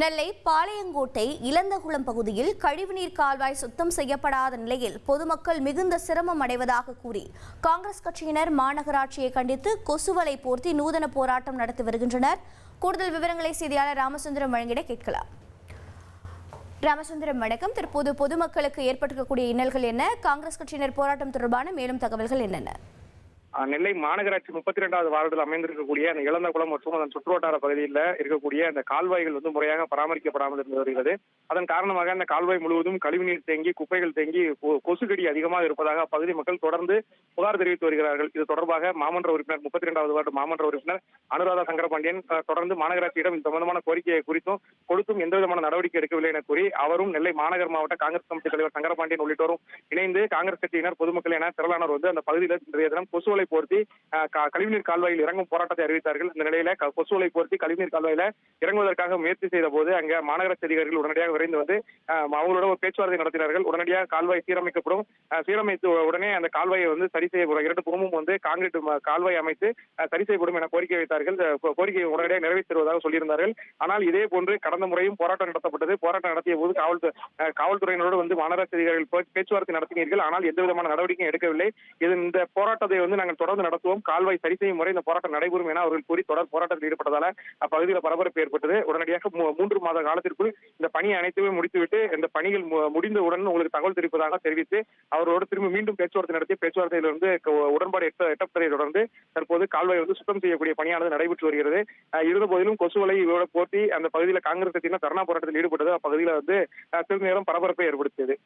நெல்லை பாளையங்கோட்டை இளந்தகுளம் பகுதியில் கழிவுநீர் கால்வாய் சுத்தம் செய்யப்படாத நிலையில் பொதுமக்கள் மிகுந்த சிரமம் அடைவதாக கூறி காங்கிரஸ் கட்சியினர் மாநகராட்சியை கண்டித்து கொசுவலை போர்த்தி நூதன போராட்டம் நடத்தி வருகின்றனர். கூடுதல் விவரங்களை செய்தியாளர் ராமச்சந்திரன் வழங்கிட கேட்கலாம். ராமச்சந்திரன் வணக்கம். தற்போது பொதுமக்களுக்கு ஏற்பட்டிருக்கக்கூடிய இன்னல்கள் என்ன? காங்கிரஸ் கட்சியினர் போராட்டம் தொடர்பான மேலும் தகவல்கள் என்னென்ன? நெல்லை மாநகராட்சி 32வது வார்டில் அமைந்திருக்கக்கூடிய அந்த இளந்தகுளம் மற்றும் அதன் சுற்றுவட்டார பகுதியில் இருக்கக்கூடிய அந்த கால்வாய்கள் முறையாக பராமரிக்கப்படாமல் இருந்து வருகிறது. அதன் காரணமாக அந்த கால்வாய் முழுவதும் கழிவுநீர் தேங்கி குப்பைகள் தேங்கி கொசுக்கடி அதிகமாக இருப்பதாக அப்பகுதி மக்கள் தொடர்ந்து புகார் தெரிவித்து வருகிறார்கள். இது தொடர்பாக மாமன்ற உறுப்பினர் 32வது வார்டு மாமன்ற உறுப்பினர் அனுராதா சங்கரபாண்டியன் தொடர்ந்து மாநகராட்சியிடம் இந்த சம்பந்தமான கோரிக்கையை கொடுத்தும் எந்த விதமான நடவடிக்கை எடுக்கவில்லை என கூறி அவரும் நெல்லை மாநகர் மாவட்ட காங்கிரஸ் கமிட்டி தலைவர் சங்கரபாண்டியன் உள்ளிட்டோரும் இணைந்து காங்கிரஸ் கட்சியினர் பொதுமக்கள் என திரளானோர் அந்த பகுதியில் இன்றைய தினம் கொசுவலை போர்த்தி கழிவுநீர் கால்வாயில் இறங்கும் போராட்டத்தை அறிவித்தார்கள். இந்த நிலையில கொசுவலை போர்த்தி கழிவுநீர் கால்வாயில இறங்குவதற்காக முயற்சி செய்த போது அங்க மாநகராட்சி அதிகாரிகள் உடனடியாக விரைந்து வந்து அவங்களோட ஒரு பேச்சுவார்த்தை நடத்தினார்கள். உடனடியாக கால்வாய் சீரமைக்கப்படும், சீரமைத்து உடனே அந்த கால்வாயை சரி செய்யப்படும், இரண்டு புறமும் கான்கிரீட் கால்வாய் அமைத்து சரி செய்யப்படும் என கோரிக்கை வைத்தார்கள். கோரிக்கையை உடனடியாக நிறைவேற்றுவதாக சொல்லியிருந்தார்கள். ஆனால் இதே போன்று கடந்த முறையும் போராட்டம் நடத்தப்பட்டது. போராட்டம் நடத்திய போது காவல்துறையினரோடு மாநகராட்சி அதிகாரிகள் பேச்சுவார்த்தை நடத்தினீர்கள். ஆனால் எந்த விதமான நடவடிக்கையும் எடுக்கவில்லை. இந்த போராட்டத்தை நாங்கள் தொடர்ந்து நடத்துவோம், கால்வாய் சரி செய்யும் முறை இந்த போராட்டம் நடைபெறும் என அவர்கள் கூறி தொடர் போராட்டத்தில் ஈடுபட்டதால அப்பகுதியில் பரபரப்பு ஏற்பட்டது. உடனடியாக 3 மாத காலத்திற்குள் இந்த பணியை அனைத்துமே முடித்துவிட்டு இந்த பணிகள் முடிந்தவுடன் உங்களுக்கு தகவல் தெரிவிப்பதாக தெரிவித்து அவரோடு திரும்ப மீண்டும் பேச்சுவார்த்தை நடத்தி பேச்சுவார்த்தையிலிருந்து உடன்பாடு எட்டப்பட்டதை தொடர்ந்து தற்போது கால்வாய் சுத்தம் செய்யக்கூடிய பணியானது நடைபெற்று வருகிறது. இருந்த போதிலும் கொசுவலை போர்த்தி அந்த பகுதியில் காங்கிரஸ் கட்சியினர் தர்ணா போராட்டத்தில் ஈடுபட்டது அப்பகுதியில் சிறிது நேரம் பரபரப்பை ஏற்படுத்தியது.